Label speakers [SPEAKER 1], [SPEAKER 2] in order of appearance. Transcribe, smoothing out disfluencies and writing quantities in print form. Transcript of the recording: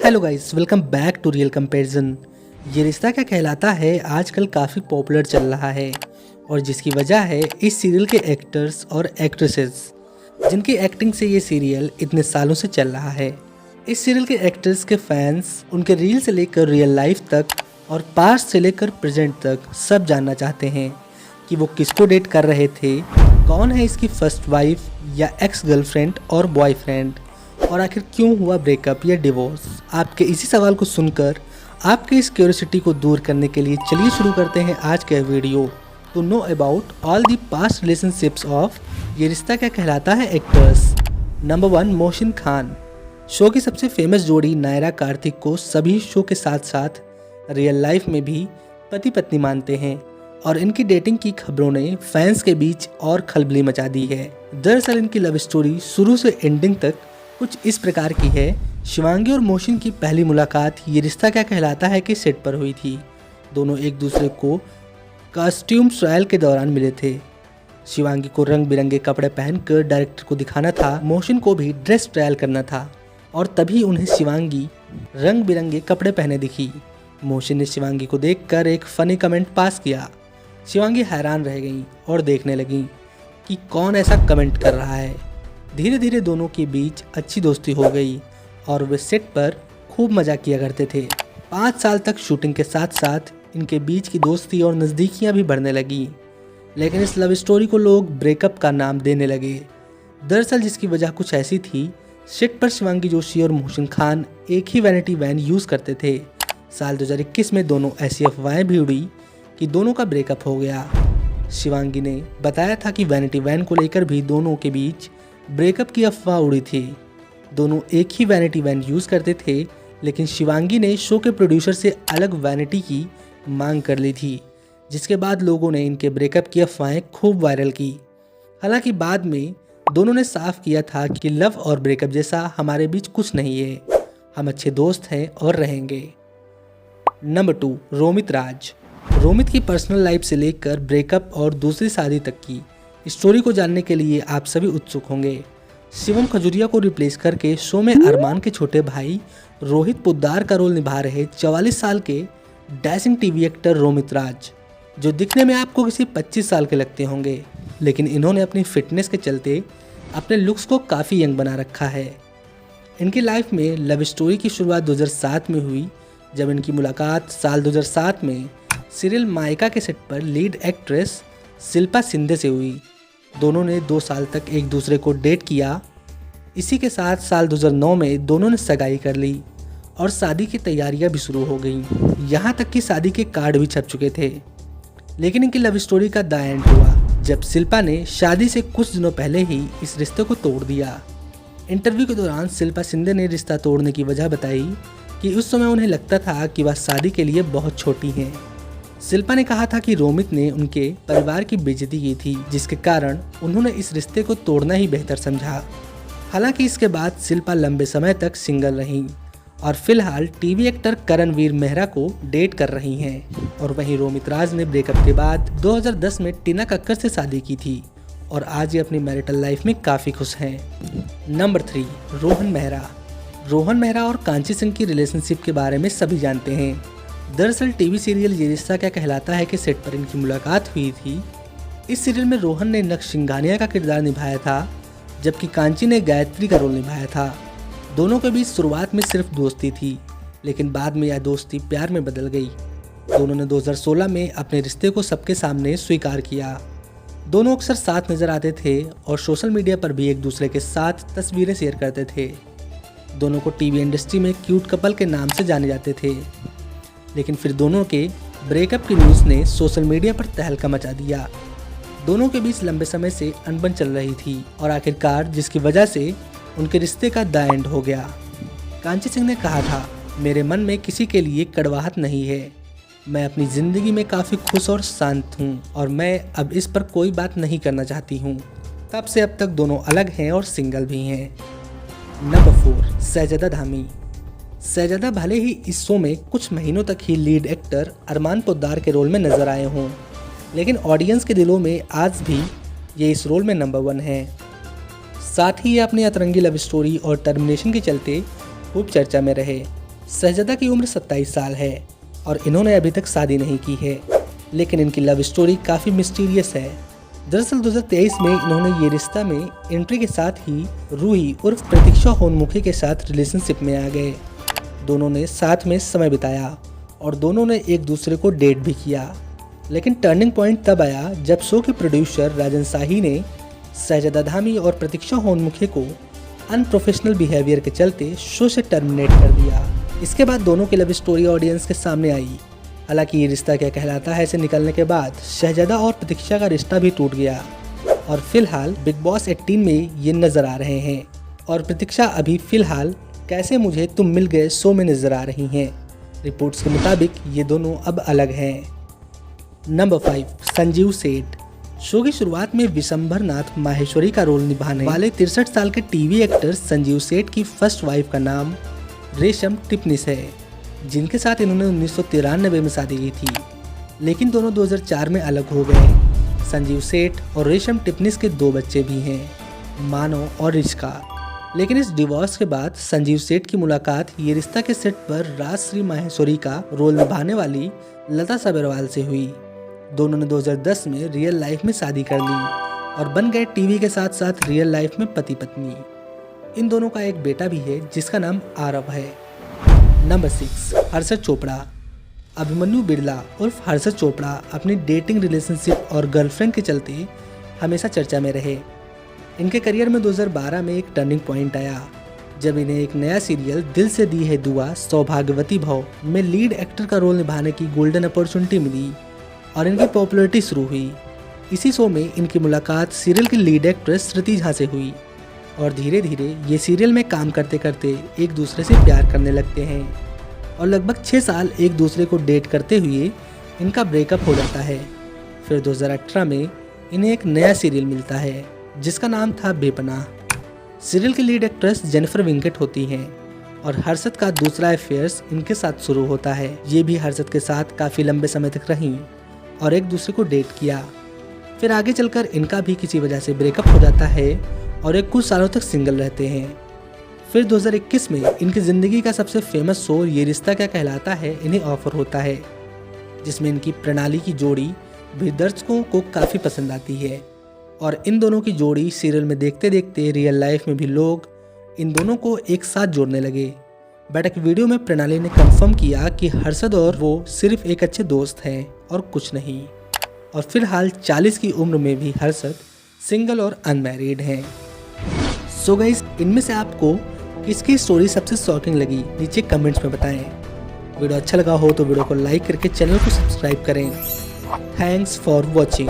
[SPEAKER 1] Hello guys, welcome back to real comparison. ये रिश्ता क्या कहलाता है आजकल काफ़ी पॉपुलर चल रहा है और जिसकी वजह है इस सीरियल के एक्टर्स और एक्ट्रेसेस जिनकी एक्टिंग से ये सीरियल इतने सालों से चल रहा है। इस सीरियल के एक्टर्स के फैंस उनके रील से लेकर रियल लाइफ तक और पास्ट से लेकर प्रेजेंट तक सब जानना चाहते हैं कि वो किसको डेट कर रहे थे, कौन है इसकी फर्स्ट वाइफ या एक्स गर्लफ्रेंड और बॉयफ्रेंड, और आखिर क्यों हुआ ब्रेकअप या डिवोर्स। आपके इसी सवाल को सुनकर आपके इस क्यूरियोसिटी को दूर करने के लिए चलिए शुरू करते हैं आज का video to know about all the past relationships of ये रिश्ता क्या कहलाता है actors. Number 1, Mohsin Khan. Show की सबसे फेमस जोड़ी नायरा कार्तिक को सभी शो के साथ साथ रियल लाइफ में भी पति पत्नी मानते हैं और इनकी डेटिंग की खबरों ने फैंस के बीच और खलबली मचा दी है। दरअसल इनकी लव स्टोरी शुरू से एंडिंग तक कुछ इस प्रकार की है। शिवांगी और मोहसिन की पहली मुलाकात ये रिश्ता क्या कहलाता है कि सेट पर हुई थी। दोनों एक दूसरे को कॉस्ट्यूम ट्रायल के दौरान मिले थे। शिवांगी को रंग बिरंगे कपड़े पहनकर डायरेक्टर को दिखाना था, मोहसिन को भी ड्रेस ट्रायल करना था और तभी उन्हें शिवांगी रंग बिरंगे कपड़े पहने दिखी। मोहसिन ने शिवांगी को देखकर एक फनी कमेंट पास किया। शिवांगी हैरान रह गई और देखने लगी कि कौन ऐसा कमेंट कर रहा है। धीरे धीरे दोनों के बीच अच्छी दोस्ती हो गई और वे सेट पर खूब मजा किया करते थे। 5 साल तक शूटिंग के साथ साथ इनके बीच की दोस्ती और नज़दीकियां भी बढ़ने लगी, लेकिन इस लव स्टोरी को लोग ब्रेकअप का नाम देने लगे। दरअसल जिसकी वजह कुछ ऐसी थी, सेट पर शिवांगी जोशी और मोहसिन खान एक ही वैनिटी वैन यूज़ करते थे। साल 2021 में दोनों ऐसी अफवाहें भी उड़ी कि दोनों का ब्रेकअप हो गया। शिवांगी ने बताया था कि वैनिटी वैन को लेकर भी दोनों के बीच ब्रेकअप की अफवाह उड़ी थी। दोनों एक ही वैनिटी वैन यूज़ करते थे, लेकिन शिवांगी ने शो के प्रोड्यूसर से अलग वैनिटी की मांग कर ली थी, जिसके बाद लोगों ने इनके ब्रेकअप की अफवाहें खूब वायरल की। हालांकि बाद में दोनों ने साफ किया था कि लव और ब्रेकअप जैसा हमारे बीच कुछ नहीं है, हम अच्छे दोस्त हैं और रहेंगे। नंबर 2, रोमित राज। रोमित की पर्सनल लाइफ से लेकर ब्रेकअप और दूसरी शादी तक की स्टोरी को जानने के लिए आप सभी उत्सुक होंगे। शिवम खजूरिया को रिप्लेस करके शो में अरमान के छोटे भाई रोहित पोद्दार का रोल निभा रहे 44 साल के डैशिंग टीवी एक्टर रोमित राज, जो दिखने में आपको किसी 25 साल के लगते होंगे, लेकिन इन्होंने अपनी फिटनेस के चलते अपने लुक्स को काफ़ी यंग बना रखा है। इनकी लाइफ में लव स्टोरी की शुरुआत 2007 में हुई, जब इनकी मुलाकात साल 2007 में सीरियल मायका के सेट पर लीड एक्ट्रेस शिल्पा शिंदे से हुई। दोनों ने 2 साल तक एक दूसरे को डेट किया। इसी के साथ साल 2009 में दोनों ने सगाई कर ली और शादी की तैयारियां भी शुरू हो गईं। यहाँ तक कि शादी के कार्ड भी छप चुके थे, लेकिन इनकी लव स्टोरी का द एंड हुआ जब शिल्पा ने शादी से कुछ दिनों पहले ही इस रिश्ते को तोड़ दिया। इंटरव्यू के दौरान शिल्पा शिंदे ने रिश्ता तोड़ने की वजह बताई कि उस समय उन्हें लगता था कि वह शादी के लिए बहुत छोटी हैं। शिल्पा ने कहा था कि रोमित ने उनके परिवार की बेइज्जती की थी, जिसके कारण उन्होंने इस रिश्ते को तोड़ना ही बेहतर समझा। हालांकि इसके बाद शिल्पा लंबे समय तक सिंगल रहीं और फिलहाल टीवी एक्टर करणवीर मेहरा को डेट कर रही हैं। और वहीं रोमित राज ने ब्रेकअप के बाद 2010 में टीना कक्कर से शादी की थी और आज ये अपनी मैरिटल लाइफ में काफ़ी खुश हैं। नंबर 3, रोहन मेहरा। रोहन मेहरा और कांची सिंह की रिलेशनशिप के बारे में सभी जानते हैं। दरअसल टीवी सीरियल ये रिश्ता क्या कहलाता है कि सेट पर इनकी मुलाकात हुई थी। इस सीरियल में रोहन ने नक्शसिंघानिया का किरदार निभाया था, जबकि कांची ने गायत्री का रोल निभाया था। दोनों के बीच शुरुआत में सिर्फ दोस्ती थी, लेकिन बाद में यह दोस्ती प्यार में बदल गई। दोनों ने 2016 में अपने रिश्ते को सबके सामने स्वीकार किया। दोनों अक्सर साथ नजर आते थे और सोशल मीडिया पर भी एक दूसरे के साथ तस्वीरें शेयर करते थे। दोनों को टीवी इंडस्ट्री में क्यूट कपल के नाम से जाने जाते थे, लेकिन फिर दोनों के ब्रेकअप की न्यूज़ ने सोशल मीडिया पर तहलका मचा दिया। दोनों के बीच लंबे समय से अनबन चल रही थी और आखिरकार जिसकी वजह से उनके रिश्ते का द एंड हो गया। कांची सिंह ने कहा था, मेरे मन में किसी के लिए कड़वाहट नहीं है, मैं अपनी ज़िंदगी में काफ़ी खुश और शांत हूँ और मैं अब इस पर कोई बात नहीं करना चाहती हूँ। तब से अब तक दोनों अलग हैं और सिंगल भी हैं। नंबर 4, शहजादा धामी। शहजादा भले ही इस शो में कुछ महीनों तक ही लीड एक्टर अरमान पोद्दार के रोल में नजर आए हों, लेकिन ऑडियंस के दिलों में आज भी ये इस रोल में नंबर 1 है। साथ ही ये अपनी अतरंगी लव स्टोरी और टर्मिनेशन के चलते खूब चर्चा में रहे। शहजादा की उम्र 27 साल है और इन्होंने अभी तक शादी नहीं की है, लेकिन इनकी लव स्टोरी काफ़ी मिस्टीरियस है। दरअसल 2023 में इन्होंने ये रिश्ता में एंट्री के साथ ही रूही उर्फ प्रतीक्षा होनमुखे के साथ रिलेशनशिप में आ गए। दोनों ने साथ में समय बिताया और दोनों ने एक दूसरे को डेट भी किया। लेकिन टर्निंग पॉइंट तब आया जब शो के प्रोड्यूसर राजन शाही ने शहजादा धामी और प्रतीक्षा होनमुखे को अनप्रोफेशनल बिहेवियर के चलते शो से टर्मिनेट कर दिया। इसके बाद दोनों की लव स्टोरी ऑडियंस के सामने आई। हालांकि ये रिश्ता क्या कहलाता है से निकलने के बाद शहजादा और प्रतीक्षा का रिश्ता भी टूट गया और फिलहाल बिग बॉस 18 में ये नजर आ रहे हैं और प्रतीक्षा अभी फिलहाल कैसे मुझे तुम मिल गए शो में नजर आ रही हैं। रिपोर्ट्स के मुताबिक ये दोनों अब अलग हैं। नंबर 5, संजीव सेठ। शो की शुरुआत में विशंभर नाथ माहेश्वरी का रोल निभाने वाले 63 साल के टीवी एक्टर संजीव सेठ की फर्स्ट वाइफ का नाम रेशम टिपनिस है, जिनके साथ इन्होंने 1993 में शादी की थी, लेकिन दोनों 2004 में अलग हो गए। संजीव सेठ और रेशम टिपनिस के 2 बच्चे भी हैं, मानव और रिश्का। लेकिन इस डिवोर्स के बाद संजीव सेठ की मुलाकात ये रिश्ता के सेट पर राजश्री माहेश्वरी का रोल निभाने वाली लता सबरवाल से हुई। दोनों ने 2010 में रियल लाइफ में शादी कर ली और बन गए टीवी के साथ साथ रियल लाइफ में पति पत्नी। इन दोनों का एक बेटा भी है जिसका नाम आरव है। नंबर 6, हर्षद चोपड़ा। अभिमन्यु बिरला उर्फ हर्षद चोपड़ा अपनी डेटिंग रिलेशनशिप और गर्लफ्रेंड के चलते हमेशा चर्चा में रहे। इनके करियर में 2012 में एक टर्निंग पॉइंट आया जब इन्हें एक नया सीरियल दिल से दी है दुआ सौभाग्यवती भव में लीड एक्टर का रोल निभाने की गोल्डन अपॉर्चुनिटी मिली और इनकी पॉपुलैरिटी शुरू हुई। इसी शो में इनकी मुलाकात सीरियल की लीड एक्ट्रेस श्रुति झा से हुई और धीरे धीरे ये सीरियल में काम करते करते एक दूसरे से प्यार करने लगते हैं और लगभग 6 साल एक दूसरे को डेट करते हुए इनका ब्रेकअप हो जाता है। फिर 2018 में इन्हें एक नया सीरियल मिलता है जिसका नाम था बेपनाह। सीरियल की लीड एक्ट्रेस जेनिफर विंकेट होती हैं और हर्षद का दूसरा अफेयर्स इनके साथ शुरू होता है। ये भी हर्षद के साथ काफ़ी लंबे समय तक रहीं और एक दूसरे को डेट किया। फिर आगे चलकर इनका भी किसी वजह से ब्रेकअप हो जाता है और एक कुछ सालों तक सिंगल रहते हैं। फिर 2021 में इनकी ज़िंदगी का सबसे फेमस शो ये रिश्ता क्या कहलाता है इन्हें ऑफर होता है, जिसमें इनकी प्रणाली की जोड़ी भी दर्शकों को काफ़ी पसंद आती है और इन दोनों की जोड़ी सीरियल में देखते देखते रियल लाइफ में भी लोग इन दोनों को एक साथ जोड़ने लगे। बट एक वीडियो में प्रणाली ने कंफर्म किया कि हर्षद और वो सिर्फ एक अच्छे दोस्त हैं और कुछ नहीं। और फिलहाल 40 की उम्र में भी हर्षद सिंगल और अनमैरिड हैं। सो गाइस, इनमें से आपको किसकी स्टोरी सबसे शॉकिंग लगी नीचे कमेंट्स में बताएं। वीडियो अच्छा लगा हो तो वीडियो को लाइक करके चैनल को सब्सक्राइब करें। Thanks for watching.